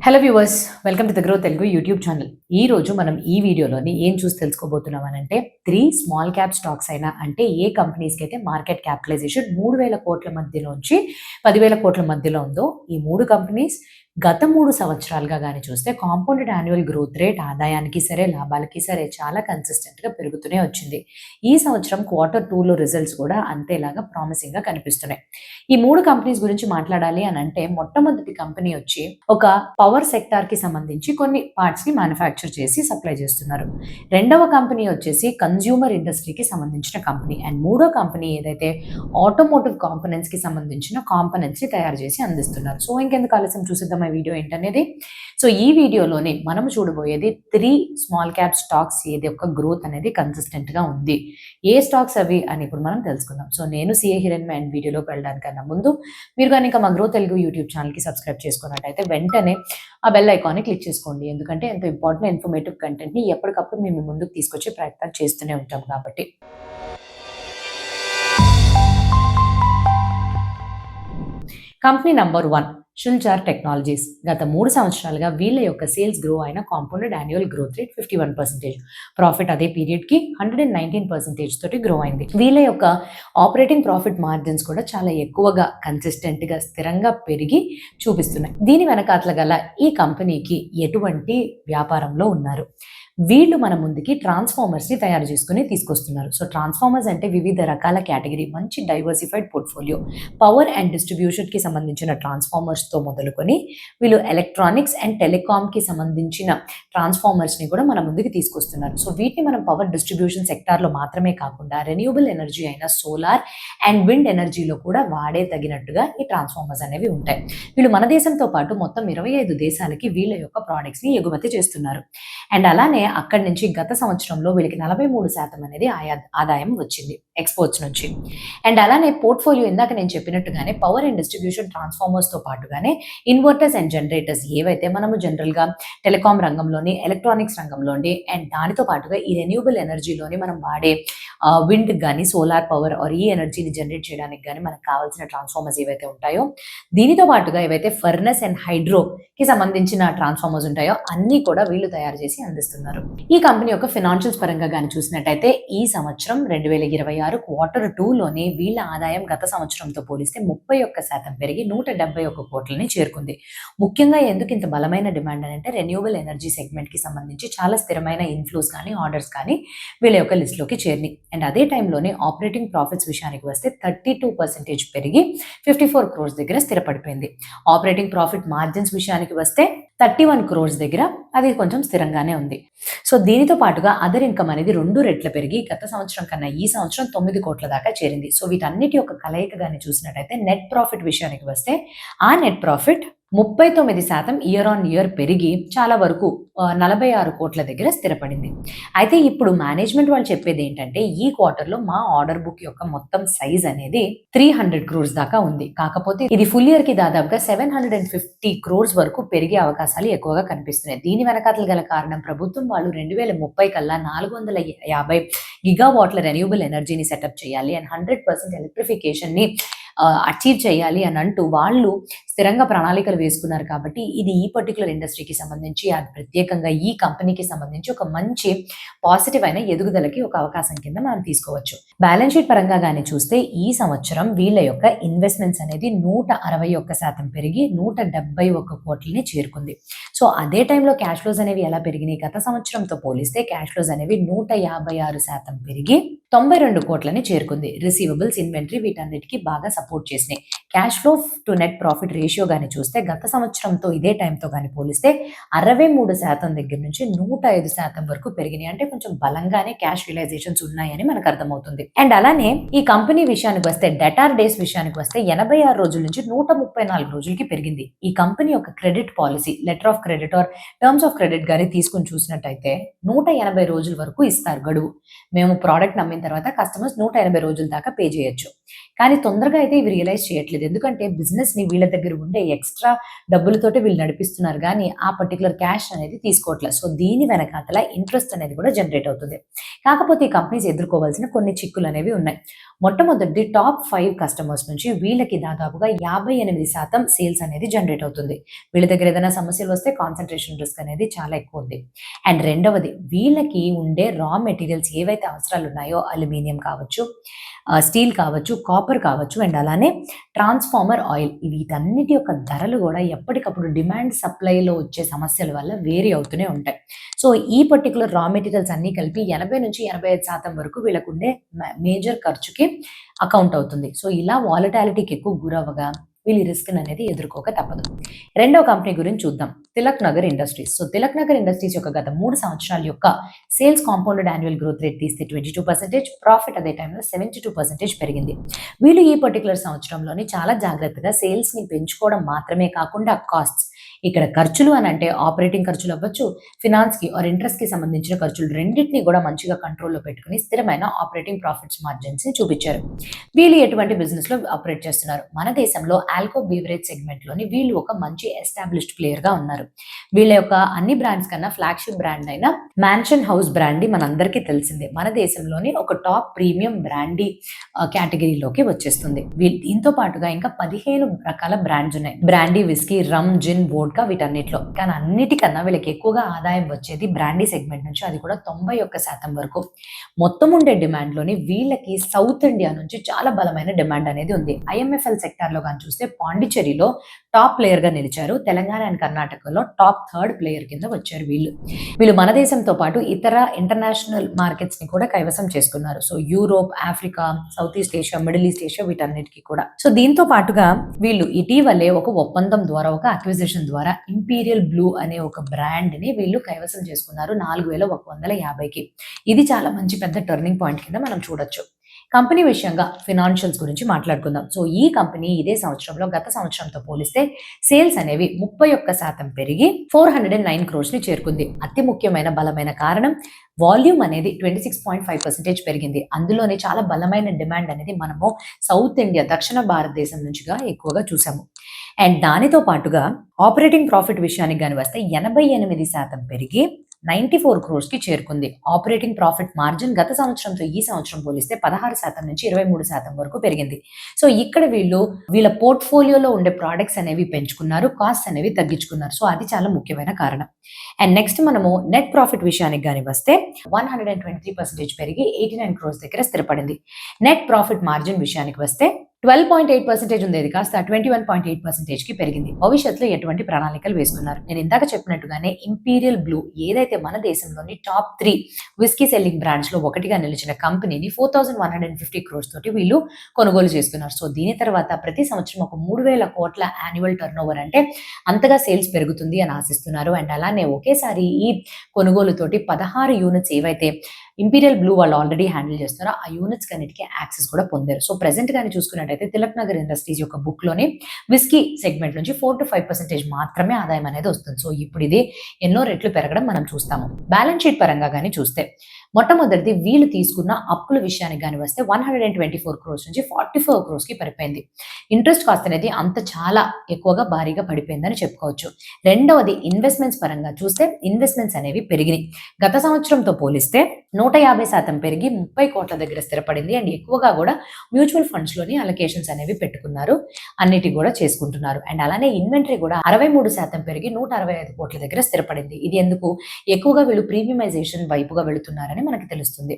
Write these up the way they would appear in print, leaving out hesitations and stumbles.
Hello viewers, welcome to the grow Telugu YouTube channel. ఈ రోజు మనం ఈ వీడియోలోని ఏం చూసి తెలుసుకోబోతున్నాం అంటే 3 స్మాల్ క్యాప్ స్టాక్స్ అయినా అంటే ఏ కంపెనీస్కి అయితే మార్కెట్ క్యాపిటలైజేషన్ 3,000 కోట్ల మధ్యలోంచి 10,000 కోట్ల మధ్యలో ఉందో ఈ 3 కంపెనీస్ గత 3 సంవత్సరాలుగా గాని చూస్తే కాంపౌండెడ్ యాన్యువల్ గ్రోత్ రేట్ ఆదాయానికి సరే లాభాలకి సరే చాలా కన్సిస్టెంట్గా పెరుగుతూనే వచ్చింది. ఈ సంవత్సరం Q2లో రిజల్ట్స్ కూడా అంతేలాగా ప్రామిసింగ్గా కనిపిస్తున్నాయి. ఈ 3 కంపెనీస్ గురించి మాట్లాడాలి అని అంటే మొట్టమొదటి కంపెనీ వచ్చి ఒక పవర్ సెక్టార్కి సంబంధించి కొన్ని పార్ట్స్ని మ్యానుఫ్యాక్చర్ చేసి సప్లై చేస్తున్నారు. రెండవ కంపెనీ వచ్చేసి కన్జ్యూమర్ ఇండస్ట్రీకి సంబంధించిన కంపెనీ అండ్ మూడో కంపెనీ ఏదైతే ఆటోమోటివ్ కాంపోనెంట్స్కి సంబంధించిన కాంపోనెంట్స్ని తయారు చేసి అందిస్తున్నారు. సో ఇంకెందుకు ఆలస్యం చూసిద్దాం ఈ వీడియో ఏంటనేది. సో ఈ వీడియోలోనే మనం చూడబోయేది 3 స్మాల్ క్యాప్ స్టాక్స్ ఏది యొక్క గ్రోత్ అనేది కన్సిస్టెంట్గా ఉంది. ఏ స్టాక్స్ అవి అని ఇప్పుడు మనం తెలుసుకుందాం. సో నేను సిఏ హిరణ్య అండ్ వీడియోలోకి వెళ్ళడానికన్నా ముందు మీరు కానీ ఇంకా మా గ్రో తెలుగు యూట్యూబ్ ఛానల్కి సబ్స్క్రైబ్ చేసుకున్నట్టయితే వెంటనే ఆ బెల్ ఐకాన్ని క్లిక్ చేసుకోండి. ఎందుకంటే ఎంతో ఇంపార్టెంట్ ఇన్ఫర్మేటివ్ కంటెంట్ని ఎప్పటికప్పుడు మేము ముందుకు తీసుకొచ్చే ప్రయత్నం చేస్తూనే ఉంటాం కాబట్టి. Company number 1 Shilchar technologies. గత 3 సంవత్సరాలుగా వీళ్ళ యొక్క సేల్స్ గ్రో అయిన compounded annual growth rate 51%. Profit అదే పీరియడ్కి 119% తోటి గ్రో అయింది. వీళ్ళ యొక్క ఆపరేటింగ్ ప్రాఫిట్ మార్జిన్స్ కూడా చాలా ఎక్కువగా కన్సిస్టెంట్గా స్థిరంగా పెరిగి చూపిస్తున్నాయి. దీని వెనకాతల గల ఈ కంపెనీకి ఎటువంటి వ్యాపారంలో ఉన్నారు? వీళ్ళు మన ముందుకి ట్రాన్స్ఫార్మర్స్ని తయారు చేసుకుని తీసుకొస్తున్నారు. సో ట్రాన్స్ఫార్మర్స్ అంటే వివిధ రకాల కేటగిరీ, మంచి డైవర్సిఫైడ్ పోర్ట్ఫోలియో. పవర్ అండ్ డిస్ట్రిబ్యూషన్కి సంబంధించిన ట్రాన్స్ఫార్మర్స్తో మొదలుకొని వీళ్ళు ఎలక్ట్రానిక్స్ అండ్ టెలికామ్కి సంబంధించిన ట్రాన్స్ఫార్మర్స్ని కూడా మన ముందుకు తీసుకొస్తున్నారు. సో వీటిని మనం పవర్ డిస్ట్రిబ్యూషన్ సెక్టార్లో మాత్రమే కాకుండా రెన్యూబుల్ ఎనర్జీ అయిన సోలార్ అండ్ విండ్ ఎనర్జీలో కూడా వాడే తగినట్టుగా ఈ ట్రాన్స్ఫార్మర్స్ అనేవి ఉంటాయి. వీళ్ళు మన దేశంతో పాటు మొత్తం 25 దేశాలకి వీళ్ళ యొక్క ప్రోడక్ట్స్ని ఎగుమతి చేస్తున్నారు. అండ్ అలానే అక్కడి నుంచి గత సంవత్సరంలో వీళ్ళకి 43% అనేది ఆదాయం వచ్చింది ఎక్స్పోర్ట్స్ నుంచి. అండ్ అలానే పోర్ట్ఫోలియో ఇందాక నేను చెప్పినట్టుగానే పవర్ అండ్ డిస్ట్రిబ్యూషన్ ట్రాన్స్ఫార్మర్స్తో పాటుగానే ఇన్వర్టర్స్ అండ్ జనరేటర్స్ ఏవైతే మనము జనరల్గా టెలికాం రంగంలోని, ఎలక్ట్రానిక్స్ రంగంలోని అండ్ దానితో పాటుగా ఈ రెన్యూబుల్ ఎనర్జీలోని మనం వాడే విండ్ కానీ సోలార్ పవర్ ఆర్ ఈ ఎనర్జీని జనరేట్ చేయడానికి కానీ మనకు కావాల్సిన ట్రాన్స్ఫార్మర్స్ ఏవైతే ఉంటాయో దీనితో పాటుగా ఏవైతే ఫర్నెస్ అండ్ హైడ్రోకి సంబంధించిన ట్రాన్స్ఫార్మర్స్ ఉంటాయో అన్నీ కూడా వీళ్ళు తయారు చేసి అందిస్తున్నారు. ఈ కంపెనీ యొక్క ఫినాన్షియల్స్ పరంగా కానీ చూసినట్టయితే ఈ సంవత్సరం 2026 Q2లోనే వీళ్ళ ఆదాయం గత సంవత్సరంతో పోలిస్తే 31% పెరిగి 171 కోట్లని చేరుకుంది. ముఖ్యంగా ఎందుకు ఇంత బలమైన డిమాండ్ అంటే రెన్యూబుల్ ఎనర్జీ సెగ్మెంట్కి సంబంధించి చాలా స్థిరమైన ఇన్ఫ్లోస్ కానీ ఆర్డర్స్ కానీ వీళ్ళ యొక్క లిస్ట్లోకి చేరినాయి. అండ్ అదే టైంలోనే ఆపరేటింగ్ ప్రాఫిట్స్ విషయానికి వస్తే 32% పెరిగి 54 crores దగ్గర స్థిరపడిపోయింది. ఆపరేటింగ్ ప్రాఫిట్ మార్జిన్స్ విషయానికి వస్తే 31 crores దగ్గర అది కొంచెం స్థిరంగానే ఉంది. సో దీనితో పాటుగా అదర్ ఇన్కమ్ అనేది 2 రెట్లు పెరిగి గత సంవత్సరం కన్నా ఈ సంవత్సరం 9 కోట్ల దాకా చేరింది. సో వీటన్నిటి యొక్క కలయికగానే చూసినట్టయితే నెట్ ప్రాఫిట్ విషయానికి వస్తే ఆ net profit 39% year on year పెరిగి చాలా వరకు 46 కోట్ల దగ్గర స్థిరపడింది. అయితే ఇప్పుడు మేనేజ్మెంట్ వాళ్ళు చెప్పేది ఏంటంటే ఈ క్వార్టర్లో మా ఆర్డర్ బుక్ యొక్క మొత్తం సైజ్ అనేది 300 crores దాకా ఉంది. కాకపోతే ఇది ఫుల్ ఇయర్ కి దాదాపుగా 750 crores వరకు పెరిగే అవకాశాలు ఎక్కువగా కనిపిస్తున్నాయి. దీని వెనకాతలు గల కారణం ప్రభుత్వం వాళ్ళు 2030 కల్లా 450 గిగావాట్ల రెన్యూబుల్ ఎనర్జీని సెటప్ చేయాలి అండ్ 100% ఎలక్ట్రిఫికేషన్ని అచీవ్ చేయాలి అని అంటూ వాళ్ళు స్థిరంగా ప్రణాళికలు వేసుకున్నారు. కాబట్టి ఇది ఈ పర్టికులర్ ఇండస్ట్రీకి సంబంధించి అది ప్రత్యేకంగా ఈ కంపెనీకి సంబంధించి ఒక మంచి పాజిటివ్ అయిన ఎదుగుదలకి ఒక అవకాశం కింద మనం తీసుకోవచ్చు. బ్యాలెన్స్ షీట్ పరంగా కానీ చూస్తే ఈ సంవత్సరం వీళ్ళ యొక్క ఇన్వెస్ట్మెంట్స్ అనేది 161% పెరిగి 171 కోట్లని చేరుకుంది. సో అదే టైంలో క్యాష్ ఫ్లోస్ అనేవి ఎలా పెరిగినాయి? గత సంవత్సరంతో పోలిస్తే క్యాష్ ఫ్లోస్ అనేవి 156% పెరిగి 92 కోట్లని చేరుకుంది. రిసీవబుల్స్, ఇన్వెంటరీ వీటన్నిటికీ బాగా సపోర్ట్ చేసినాయి. Cash flow to net profit ratio కానీ చూస్తే గత సంవత్సరంతో ఇదే టైంతో కానీ పోలిస్తే 63% దగ్గర నుంచి 105% వరకు పెరిగినాయి. అంటే కొంచెం బలంగానే క్యాష్ రియలైజేషన్స్ ఉన్నాయని మనకు అర్థమవుతుంది. అండ్ అలానే ఈ కంపెనీ విషయానికి వస్తే డెటార్ డేస్ విషయానికి వస్తే 86 రోజుల నుంచి 134 రోజులకి పెరిగింది. ఈ కంపెనీ యొక్క credit policy, letter of credit are terms of credit గానీ తీసుకుని చూసినట్టయితే 180 రోజుల వరకు ఇస్తారు గడువు. మేము ప్రోడక్ట్ నమ్మిన తర్వాత కస్టమర్స్ 180 రోజుల దాకా పే చేయొచ్చు. కానీ తొందరగా అయితే ఇవి రియలైజ్ చేయట్లేదు. ఎందుకంటే బిజినెస్‌ని వీళ్ళ దగ్గర ఉండే ఎక్స్‌ట్రా డబ్బులతోటే వీళ్ళు నడిపిస్తున్నారు గానీ, ఆ పర్టిక్యులర్ క్యాష్ అనేది తీసుకోవట్లేదు. సో, దీని వెనకాతల ఇంట్రెస్ట్ అనేది కూడా జనరేట్ అవుతుంది. కాకపోతే ఈ కంపెనీస్ ఎదుర్కోవాల్సిన కొన్ని చిక్కులనేవి ఉన్నాయి. మొట్టమొదటిది టాప్ 5 కస్టమర్స్ నుంచి వీళ్ళకి దాదాపుగా 58% సేల్స్ అనేది జనరేట్ అవుతుంది. వీళ్ళ దగ్గర ఏదైనా సమస్యలు వస్తే కాన్సంట్రేషన్ రిస్క్ అనేది చాలా ఎక్కువ ఉంది. అండ్ రెండవది వీళ్ళకి ఉండే రా మెటీరియల్స్ ఏవైతే అవసరాలు ఉన్నాయో అల్యూమినియం కావచ్చు, స్టీల్ కావచ్చు, కాపర్ కావచ్చు అండ్ అలానే ట్రాన్స్ఫార్మర్ ఆయిల్ వీటన్నిటి యొక్క ధరలు కూడా ఎప్పటికప్పుడు డిమాండ్ సప్లైలో వచ్చే సమస్యల వల్ల వేరీ అవుతూనే ఉంటాయి. సో ఈ పర్టికులర్ రా మెటీరియల్స్ అన్నీ కలిపి 80-85% వరకు వీళ్ళకుండే మేజర్ ఖర్చుకి అకౌంట్ అవుతుంది. సో ఇలా వాలటాలిటీకి ఎక్కువ గురవ్వగా వీళ్ళు ఈ రిస్క్ అనేది ఎదుర్కోక తప్పదు. రెండో కంపెనీ గురించి చూద్దాం. Tilak Nagar industries. So Tilak Nagar industries యొక్క గత 3 సంవత్సరాల యొక్క sales compounded annual growth rate తీస్తే 22%, ప్రాఫిట్ అదే టైంలో 72% పెరిగింది. వీళ్ళు ఈ పర్టికులర్ సంవత్సరంలోని చాలా జాగ్రత్తగా సేల్స్ని పెంచుకోవడం మాత్రమే కాకుండా కాస్ట్స్ ఇక్కడ ఖర్చులు అని అంటే ఆపరేటింగ్ ఖర్చులు అవ్వచ్చు, ఫినాన్స్కి ఆర్ ఇంట్రెస్ట్కి సంబంధించిన ఖర్చులు రెండింటినీ కూడా మంచిగా కంట్రోల్లో పెట్టుకుని స్థిరమైన ఆపరేటింగ్ ప్రాఫిట్స్ మార్జిన్స్ని చూపించారు. వీళ్ళు ఎటువంటి బిజినెస్లో ఆపరేట్ చేస్తున్నారు? మన దేశంలో ఆల్కో బీవరేజ్ సెగ్మెంట్లోని వీళ్ళు ఒక మంచి ఎస్టాబ్లిష్డ్ ప్లేయర్గా ఉన్నారు. వీళ్ళ యొక్క అన్ని బ్రాండ్స్ కన్నా ఫ్లాగ్షిప్ బ్రాండ్ అయిన మ్యాన్షన్ హౌస్ బ్రాండీ మనందరికీ తెలిసిందే. మన దేశంలోని ఒక టాప్ ప్రీమియం బ్రాండీ కేటగిరీలోకి వచ్చేస్తుంది. దీంతో పాటుగా ఇంకా 15 రకాల బ్రాండ్స్ ఉన్నాయి. బ్రాండీ, విస్కీ, రమ్, జిన్, వోడ్కా వీటన్నిటిలో. కానీ అన్నిటికన్నా వీళ్ళకి ఎక్కువగా ఆదాయం వచ్చేది బ్రాండీ సెగ్మెంట్ నుంచి, అది కూడా 91% వరకు. మొత్తం ఉండే డిమాండ్లోని వీళ్ళకి సౌత్ ఇండియా నుంచి చాలా బలమైన డిమాండ్ అనేది ఉంది. IMFL సెక్టార్లో కానీ చూస్తే పాండిచ్చేరిలో టాప్ ప్లేయర్గా నిలిచారు. తెలంగాణ అండ్ కర్ణాటకలో టాప్ 3rd ప్లేయర్ కింద వచ్చారు వీళ్ళు మన దేశంతో పాటు ఇతర ఇంటర్నేషనల్ మార్కెట్స్ని కూడా కైవసం చేసుకున్నారు. So Europe, Africa, south east Asia, middle east Asia వీటన్నిటికీ కూడా. సో దీంతో పాటుగా వీళ్ళు ఇటీవలే ఒక ఒప్పందం ద్వారా, ఒక అక్విజిషన్ ద్వారా ఇంపీరియల్ బ్లూ అనే ఒక బ్రాండ్ని వీళ్ళు కైవసం చేసుకున్నారు 4150కి. ఇది చాలా మంచి పెద్ద టర్నింగ్ పాయింట్ కింద మనం చూడొచ్చు. కంపెనీ విషయంగా ఫినాన్షియల్స్ గురించి మాట్లాడుకుందాం. సో ఈ కంపెనీ ఇదే సంవత్సరంలో గత సంవత్సరంతో పోలిస్తే సేల్స్ అనేవి 31% పెరిగి 409 crores ని చేరుకుంది. అతి ముఖ్యమైన బలమైన కారణం వాల్యూమ్ అనేది 26.5% పెరిగింది. అందులోనే చాలా బలమైన డిమాండ్ అనేది మనము సౌత్ ఇండియా, దక్షిణ భారతదేశం నుంచిగా ఎక్కువగా చూసాము. అండ్ దానితో పాటుగా ఆపరేటింగ్ ప్రాఫిట్ విషయానికి కానీ వస్తే 88% పెరిగి 94 crores చేరుకుంది. ఆపరేటింగ్ ప్రాఫిట్ మార్జిన్ గత సంవత్సరంతో ఈ సంవత్సరం పోలిస్తే 16% నుంచి 23% వరకు పెరిగింది. సో ఇక్కడ వీళ్ళ పోర్ట్ఫోలియోలో ఉండే ప్రోడక్ట్స్ అనేవి పెంచుకున్నారు, కాస్ట్ అనేవి తగ్గించుకున్నారు. సో అది చాలా ముఖ్యమైన కారణం. అండ్ నెక్స్ట్ మనము నెట్ ప్రాఫిట్ విషయానికి కానీ వస్తే 123% పెరిగి 89 crores దగ్గర స్థిరపడింది. నెట్ ప్రాఫిట్ మార్జిన్ విషయానికి వస్తే 12.8% ఉండేది కాస్త 21.8%కి పెరిగింది. భవిష్యత్తులో ఎటువంటి ప్రణాళికలు వేసుకున్నారు? నేను ఇందాక చెప్పినట్టుగానే ఇంపీరియల్ బ్లూ ఏదైతే మన దేశంలోని టాప్ 3 విస్కీ సెల్లింగ్ బ్రాండ్స్ లో ఒకటిగా నిలిచిన కంపెనీని 4150 crores తోటి వీళ్ళు కొనుగోలు చేస్తున్నారు. సో దీని తర్వాత ప్రతి సంవత్సరం ఒక 3000 కోట్ల యాన్యువల్ టర్న్ ఓవర్ అంటే అంతగా సేల్స్ పెరుగుతుంది అని ఆశిస్తున్నారు. అండ్ అలానే ఒకేసారి ఈ కొనుగోలుతోటి 16 యూనిట్స్ ఏవైతే ఇంపీరియల్ బ్లూ వాళ్ళు ఆల్రెడీ హ్యాండిల్ చేస్తున్నారో ఆ యూనిట్స్ కన్నిటికీ యాక్సెస్ కూడా పొందారు. సో ప్రెసెంట్ కానీ చూసుకున్నట్టయితే తిలక్ నగర్ ఇండస్ట్రీస్ యొక్క బుక్ లోని విస్కీ సెగ్మెంట్ నుంచి 4-5% మాత్రమే ఆదాయం అనేది వస్తుంది. సో ఇప్పుడు ఇది ఎన్నో రెట్లు పెరగడం మనం చూస్తాము. బ్యాలెన్స్ షీట్ పరంగా కానీ చూస్తే మొట్టమొదటిది వీళ్ళు తీసుకున్న అప్పుల విషయానికి కానీ వస్తే 124 crores నుంచి 44 crores పడిపోయింది. ఇంట్రెస్ట్ కాస్ట్ అనేది అంత చాలా ఎక్కువగా భారీగా పడిపోయిందని చెప్పుకోవచ్చు. రెండవది ఇన్వెస్ట్మెంట్స్ పరంగా చూస్తే ఇన్వెస్ట్మెంట్స్ అనేవి పెరిగినాయి. గత సంవత్సరంతో పోలిస్తే 150% పెరిగి 30 కోట్ల దగ్గర స్థిరపడింది. అండ్ ఎక్కువగా కూడా మ్యూచువల్ ఫండ్స్ లోని అలొకేషన్స్ అనేవి పెట్టుకున్నారు, అన్నిటి కూడా చేసుకుంటున్నారు. అండ్ అలానే ఇన్వెంటరీ కూడా 63% పెరిగి 165 కోట్ల దగ్గర స్థిరపడింది. ఇది ఎందుకు? ఎక్కువగా వీళ్ళు ప్రీమియమైజేషన్ వైపుగా వెళుతున్నారని మనకి తెలుస్తుంది.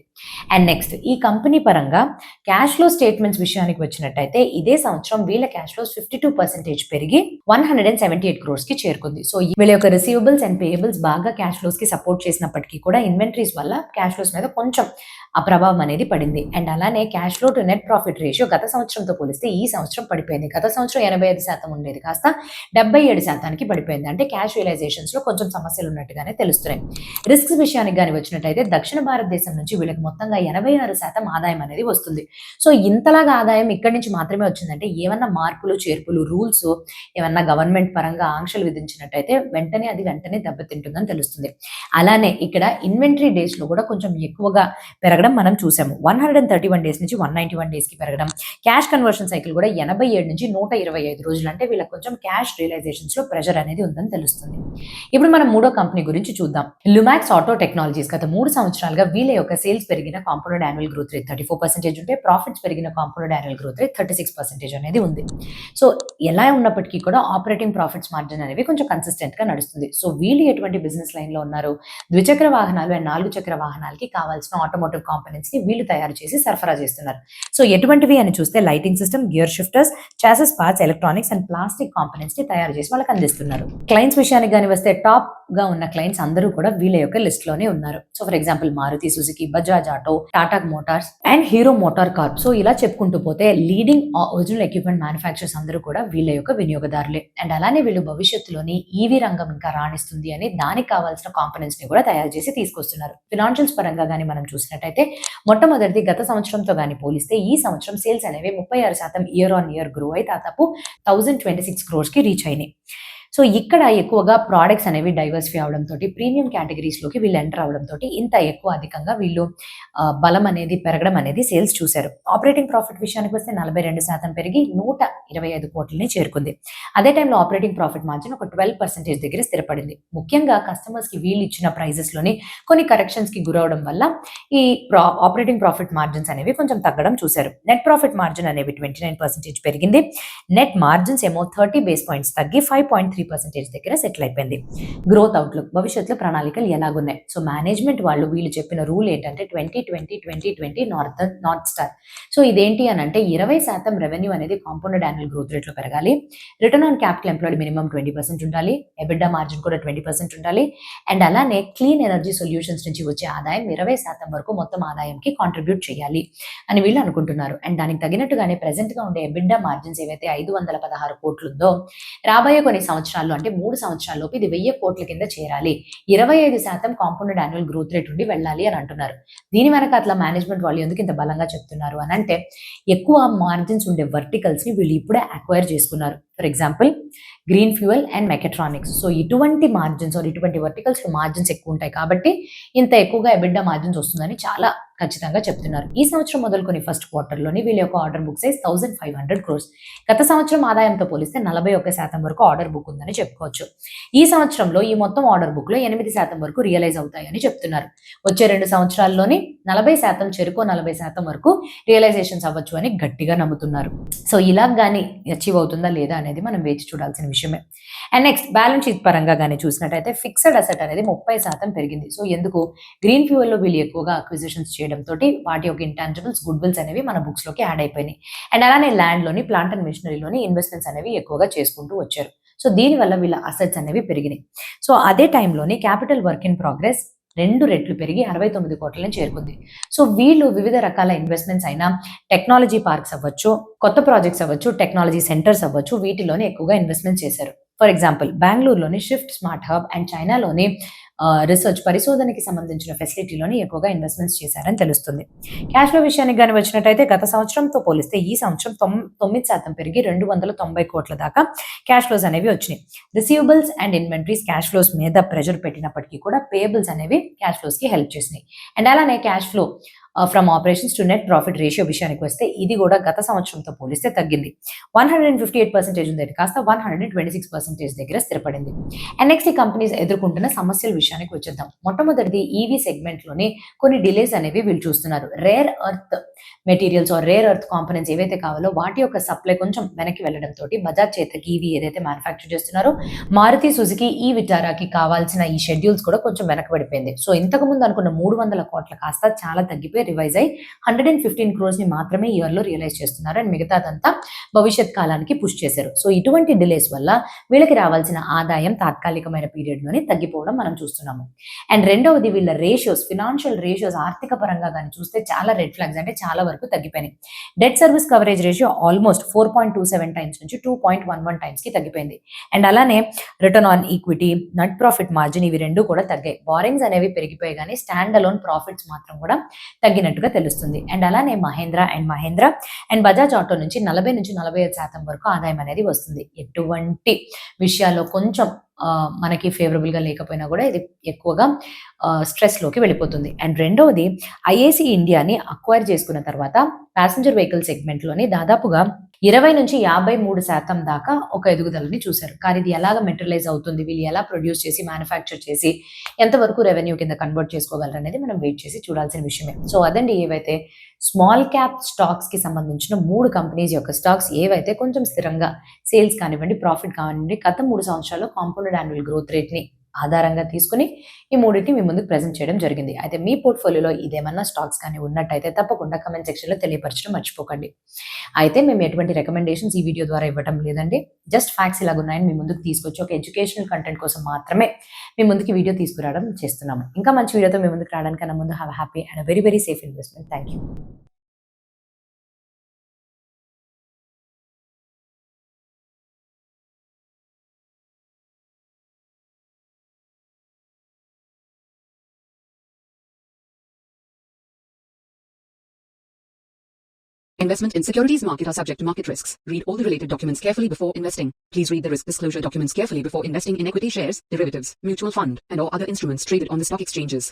అండ్ నెక్స్ట్ ఈ కంపెనీ పరంగా క్యాష్ ఫ్లో స్టేట్మెంట్స్ విషయానికి వచ్చినట్టయితే ఇదే సంవత్సరం వీళ్ళ క్యాష్ ఫ్లోస్ 52% పెరిగి 178 crores చేరుకుంది. సో వీళ్ళ యొక్క రిసీవబుల్స్ అండ్ పేయబుల్స్ బాగా క్యాష్ ఫ్లోస్ కి సపోర్ట్ చేసినప్పటికీ కూడా ఇన్వెంటరీస్ వల్ల క్యాష్ ఫ్లోస్ మీద కొంచెం ఆ ప్రభావం అనేది పడింది. అండ్ అలానే cash flow to net profit ratio గత సంవత్సరంతో పోలిస్తే ఈ సంవత్సరం పడిపోయింది. గత సంవత్సరం 85% ఉండేది కాస్త 77%కి పడిపోయింది. అంటే క్యాష్ రియలైజేషన్స్ లో కొంచెం సమస్యలు ఉన్నట్టుగానే తెలుస్తున్నాయి. రిస్క్స్ విషయానికి కానీ వచ్చినట్టయితే దక్షిణ భారతదేశం నుంచి వీళ్ళకి మొత్తంగా 86% ఆదాయం అనేది వస్తుంది. సో ఇంతలాగా ఆదాయం ఇక్కడి నుంచి మాత్రమే వచ్చిందంటే ఏమన్నా మార్పులు చేర్పులు రూల్స్ ఏమన్నా గవర్నమెంట్ పరంగా ఆంక్షలు విధించినట్టయితే వెంటనే దెబ్బతింటుందని తెలుస్తుంది. అలానే ఇక్కడ ఇన్వెంటరీ డేస్ లో కూడా కొంచెం ఎక్కువగా పెరగడం మనం చూసాము. 131 డేస్ నుంచి 191 డేస్ కి పెరగడం. క్యాష్ కన్వర్షన్ సైకిల్ కూడా 87 నుంచి 125 రోజులు, అంటే వీళ్ళకి కొంచెం క్యాష్ రియలైజేషన్స్ లో ప్రెషర్ అనేది ఉందని తెలుస్తుంది. ఇప్పుడు మనం మూడో కంపెనీ గురించి చూద్దాం. Lumax auto technologies. గత 3 సంవత్సరాలుగా వీళ్ళ యొక్క సేల్స్ పెరిగిన కాంపౌండెడ్ యాన్యువల్ గ్రోత్ రేట్ 34% ఉంటే ప్రాఫిట్స్ పెరిగిన కాంపౌండెడ్ యాన్యువల్ గ్రోత్ రేట్ 36% అనేది ఉంది. సో ఎలా ఉన్నప్పటికీ కూడా ఆపరేటింగ్ ప్రాఫిట్స్ మార్జిన్ అనేవి కొంచెం కన్సిస్టెంట్ గా నడుస్తుంది. సో వీళ్ళు ఎటువంటి బిజినెస్ లైన్ లో ఉన్నారు? ద్విచక్ర వాహనాలు అండ్ 4 చక్ర వాహనాలకి కావాల్సిన ఆటోమోటివ్ కాంపోనెంట్స్ ని వీళ్ళు తయారు చేసి సరఫరా చేస్తున్నారు. సో ఎటువంటివి అని చూస్తే lighting system, gear shifters, chassis parts, electronics and plastic components ని తయారు చేసి వాళ్ళకి అందిస్తున్నారు. క్లయింట్స్ విషయానికి కానీ వస్తే టాప్ గా ఉన్న క్లయింట్స్ అందరూ కూడా వీళ్ళ యొక్క లిస్ట్ లోనే ఉన్నారు. So for example Maruti Suzuki, Bajaj auto, Tata motors and Hero motor corp. So ఇలా చెప్పుకుంటూ పోతే లీడింగ్ ఒరిజినల్ ఎక్విప్మెంట్ మ్యానుఫ్యాక్చర్స్ అందరూ కూడా వీళ్ళ యొక్క వినియోగదారులే. అండ్ అలానే వీళ్ళు భవిష్యత్తులోని ఈవీ రంగం ఇంకా రాణిస్తుంది అని దానికి కావాల్సిన కాంపోనెంట్స్ ని కూడా తయారు చేసి తీసుకొస్తున్నారు. ఫినాన్షియల్స్ పరంగా కానీ మనం చూసినట్టయితే మొట్టమొదటిది గత సంవత్సరంతో కానీ పోలిస్తే ఈ సంవత్సరం సేల్స్ అనేవి 36% ఇయర్ ఆన్ ఇయర్ గ్రో అయి దాదాపు 1026 crores కి రీచ్ అయినాయి. సో ఇక్కడ ఎక్కువగా ప్రోడక్ట్స్ అనేవి డైవర్సిఫై అవడంతో ప్రీమియం కేటగిరీస్ లోకి వీళ్ళు ఎంటర్ అవడంతో ఇంత ఎక్కువ అధికంగా వీళ్ళు బలం అనేది పెరగడం అనేది సేల్స్ చూశారు. ఆపరేటింగ్ ప్రాఫిట్ విషయానికి వస్తే 42% పెరిగి 125 కోట్లని చేరుకుంది. అదే టైంలో ఆపరేటింగ్ ప్రాఫిట్ మార్జిన్ ఒక 12% దగ్గర స్థిరపడింది. ముఖ్యంగా కస్టమర్స్ కి వీళ్ళు ఇచ్చిన ప్రైజెస్ లోని కొన్ని కరెక్షన్స్ కి గురవడం వల్ల ఈ ఆపరేటింగ్ ప్రాఫిట్ మార్జిన్స్ అనేవి కొంచెం తగ్గడం చూశారు. నెట్ ప్రాఫిట్ మార్జిన్ అనేవి 29% పెరిగింది. నెట్ మార్జిన్స్ ఏమో 30 బేస్ పాయింట్స్ తగ్గి 5.3% దగ్గర సెటిల్ అయిపోయింది. గ్రోత్ అవుట్లుక్, భవిష్యత్తులో ప్రణాళికలు ఎలాగున్నాయి? సో మేనేజ్మెంట్ వాళ్ళు వీళ్ళు చెప్పిన రూల్ ఏంటంటే 20-20-20-20 నార్త్ స్టార్. సో ఇదేంటి అని అంటే 20% రెవెన్యూ అనేది కాంపౌండెడ్ యాన్యువల్ గ్రోత్ రేట్ లో పెరగాలి. Return on capital employed minimum 20% ఉండాలి. ఎబిడ్డా మార్జిన్ కూడా 20% ఉండాలి. అండ్ అలానే క్లీన్ ఎనర్జీ సొల్యూషన్స్ నుంచి వచ్చే ఆదాయం 20% వరకు మొత్తం ఆదాయంకి కాంట్రిబ్యూట్ చేయాలి అని వీళ్ళు అనుకుంటున్నారు. అండ్ దానికి తగినట్టుగానే ప్రెసెంట్ గా ఉండే ఎబిడ్డా మార్జిన్స్ ఏవైతే 516 కోట్లు ఉందో రాబోయే కొన్ని సంవత్సరాల్లో అంటే 3 సంవత్సరాల్లోపు ఇది 1000 కోట్ల కింద చేరాలి. 25% కాంపౌండెడ్ యాన్యువల్ గ్రోత్ రేట్ ఉండి వెళ్ళాలి అని అంటున్నారు. దీని వెనక అట్లా మేనేజ్మెంట్ వాళ్ళు ఎందుకు ఇంత బలంగా చెప్తున్నారు అని అంటే ఎక్కువ మార్జిన్స్ ఉండే వర్టికల్స్ ని వీళ్ళు ఇప్పుడే అక్వైర్ చేసుకున్నారు. For example green fuel and mechatronics. So ఇటువంటి మార్జిన్స్ ఇటువంటి వర్టికల్స్ మార్జిన్స్ ఎక్కువ ఉంటాయి కాబట్టి ఇంత ఎక్కువగా ఎబిడ్డా మార్జిన్స్ వస్తుందని చాలా ఖచ్చితంగా చెప్తున్నారు. ఈ సంవత్సరం మొదలుకొని ఫస్ట్ క్వార్టర్లోని వీళ్ళ యొక్క ఆర్డర్ బుక్ సైజ్ 1500 crores. గత సంవత్సరం ఆదాయంతో పోలిస్తే 41% వరకు ఆర్డర్ బుక్ ఉందని చెప్పుకోవచ్చు. ఈ సంవత్సరంలో ఈ మొత్తం ఆర్డర్ బుక్ లో 8% వరకు రియలైజ్ అవుతాయని చెప్తున్నారు. వచ్చే 2 సంవత్సరాల్లోని 40% చెరుకో 40% వరకు రియలైజేషన్స్ అవ్వచ్చు అని గట్టిగా నమ్ముతున్నారు. సో ఇలా కానీ అచీవ్ అవుతుందా లేదా అనేది మనం వేచి చూడాల్సిన విషయమే. అండ్ నెక్స్ట్ బ్యాలెన్స్ షీట్ పరంగా కానీ చూసినట్టయితే ఫిక్స్డ్ అసెట్ అనేది 30% పెరిగింది. సో ఎందుకు? గ్రీన్ ఫ్యూయల్ లో వీళ్ళు ఎక్కువగా అక్విజిషన్స్ చేయడంతో వాటి యొక్క ఇంటాంజిబుల్స్, గుడ్ విల్స్ అనేవి మన బుక్స్ లోకి యాడ్ అయిపోయినాయి. అండ్ అలానే ల్యాండ్ లోని, ప్లాంట్ అండ్ మిషనరీలోని ఇన్వెస్ట్మెంట్స్ అనేవి ఎక్కువగా చేసుకుంటూ వచ్చారు. సో దీనివల్ల వీళ్ళ అసెట్స్ అనేవి పెరిగినాయి. సో అదే టైంలోని క్యాపిటల్ వర్క్ ఇన్ ప్రోగ్రెస్ 2 రెట్లు పెరిగి 69 కోట్లని చేరుకుంది. సో వీళ్ళు వివిధ రకాల ఇన్వెస్ట్మెంట్స్ అయినా టెక్నాలజీ పార్క్స్ అవ్వచ్చు, కొత్త ప్రాజెక్ట్స్ అవ్వచ్చు, టెక్నాలజీ సెంటర్స్ అవ్వచ్చు, వీటిలోనే ఎక్కువగా ఇన్వెస్ట్మెంట్ చేశారు. ఫర్ ఎగ్జాంపుల్ బెంగళూరులోని షిఫ్ట్ స్మార్ట్ హబ్ అండ్ చైనాలోని రీసెర్చ్ పరిశోధనకి సంబంధించిన ఫెసిలిటీలోని ఎక్కువగా ఇన్వెస్ట్మెంట్స్ చేశారని తెలుస్తుంది. క్యాష్ ఫ్లో విషయానికి కానీ వచ్చినట్టయితే గత సంవత్సరంతో పోలిస్తే ఈ సంవత్సరం 9% పెరిగి 290 కోట్ల దాకా క్యాష్ ఫ్లోస్ అనేవి వచ్చినాయి. Receivables and inventories cash flows మీద ప్రెషర్ పెట్టినప్పటికీ కూడా పేయబుల్స్ అనేవి క్యాష్ ఫ్లోస్ కి హెల్ప్ చేసినాయి. అండ్ అలానే cash flow from operations to net profit ratio విషయానికి వస్తే ఇది కూడా గత సంవత్సరంతో పోలిస్తే తగ్గింది. 158% ఉంది, కాస్త 126% దగ్గర స్థిరపడింది. అండ్ నెక్స్ట్ ఈ కంపెనీస్ ఎదుర్కొంటున్న సమస్యల విషయానికి వచ్చేద్దాం. మొట్టమొదటిది ఈవీ సెగ్మెంట్ లోని కొన్ని డిలేస్ అనేవి వీళ్ళు చూస్తున్నారు. Rare earth materials rare earth components ఏవైతే కావాలో వాటి యొక్క సప్లై కొంచెం వెనక్కి వెళ్లడంతో బజాజ్ చేతకి ఈవీ ఏదైతే మ్యానుఫ్యాక్చర్ చేస్తున్నారో మారుతి సుజుకి ఈ విటారాకి కావాల్సిన ఈ షెడ్యూల్స్ కూడా కొంచెం వెనకబడిపోయింది. సో ఇంతకు ముందు అనుకున్న 300 కోట్ల కాస్త చాలా తగ్గిపోయి రివైజ్ అయ్యి 115 crores ని మాత్రమే ఇయర్లో రియలైజ్ చేస్తున్నారు అండ్ మిగతాదంతా భవిష్యత్ కాలానికి పుష్ చేశారు. సో ఇటువంటి డిలేస్ వల్ల వీళ్ళకి రావాల్సిన ఆదాయం తాత్కాలికమైన పీరియడ్లోనే తగ్గిపోవడం మనం చూస్తున్నాము. అండ్ రెండవది వీళ్ళ రేషియోస్, ఫినాన్షియల్ రేషియోస్ ఆర్థిక పరంగా కానీ చూస్తే చాలా రెడ్ ఫ్లాగ్స్, అంటే చాలా వరకు తగ్గిపోయినాయి. Debt service coverage ratio almost 4.27 times నుంచి 2.11 times కి తగ్గిపోయింది. అండ్ అలానే return on equity, net profit margin ఇవి రెండు కూడా తగ్గాయి. బారింగ్స్ అనేవి పెరిగిపోయి కానీ స్టాండ్ అలోన్ ప్రాఫిట్స్ మాత్రం కూడా తగ్గినట్టుగా తెలుస్తుంది. అండ్ అలానే మహేంద్ర అండ్ బజాజ్ ఆటో నుంచి 40-45% వరకు ఆదాయం అనేది వస్తుంది. ఎటువంటి విషయాల్లో కొంచెం మనకి ఫేవరబుల్గా లేకపోయినా కూడా ఇది ఎక్కువగా స్ట్రెస్లోకి వెళ్ళిపోతుంది. అండ్ రెండవది ఐఏసీ ఇండియాని అక్వైర్ చేసుకున్న తర్వాత ప్యాసింజర్ వెహికల్ సెగ్మెంట్లోని దాదాపుగా 20-53% దాకా ఒక ఎదుగుదలని చూశారు. కానీ ఇది ఎలాగ మెటీరియలైజ్ అవుతుంది, వీళ్ళు ఎలా ప్రొడ్యూస్ చేసి మ్యానుఫ్యాక్చర్ చేసి ఎంతవరకు రెవెన్యూ కింద కన్వర్ట్ చేసుకోగలరు అనేది మనం వెయిట్ చేసి చూడాల్సిన విషయమే. సో అదండి ఏవైతే స్మాల్ క్యాప్ స్టాక్స్కి సంబంధించిన 3 కంపెనీస్ యొక్క స్టాక్స్ ఏవైతే కొంచెం స్థిరంగా సేల్స్ కానివ్వండి, ప్రాఫిట్ కానివ్వండి, గత 3 సంవత్సరాల్లో కాంపౌండెడ్ యాన్యువల్ గ్రోత్ రేట్ని ఆధారంగా తీసుకుని ఈ మూడింటిని మీ ముందుకు ప్రెజెంట్ చేయడం జరిగింది. అయితే మీ పోర్ట్ఫోలియోలో ఇదేమన్నా స్టాక్స్ కానీ ఉన్నట్టయితే తప్పకుండా కమెంట్ సెక్షన్లో తెలియపరచడం మర్చిపోకండి. అయితే మేము ఎటువంటి రికమెండేషన్స్ ఈ వీడియో ద్వారా ఇవ్వడం లేదండి. జస్ట్ ఫ్యాక్ట్స్ ఇలాగ ఉన్నాయని మీ ముందుకు తీసుకొచ్చి ఒక ఎడ్యుకేషనల్ కంటెంట్ కోసం మాత్రమే మీ ముందుకి వీడియో తీసుకురావడం చేస్తున్నాము. ఇంకా మంచి వీడియోతో మీ ముందుకు రావడానికన్నా ముందు have happy and very very safe investment. Thank you. Investment in securities market are subject to market risks. Read all the related documents carefully before investing. Please read the risk disclosure documents carefully before investing in equity shares, derivatives, mutual fund, and or other instruments traded on the stock exchanges.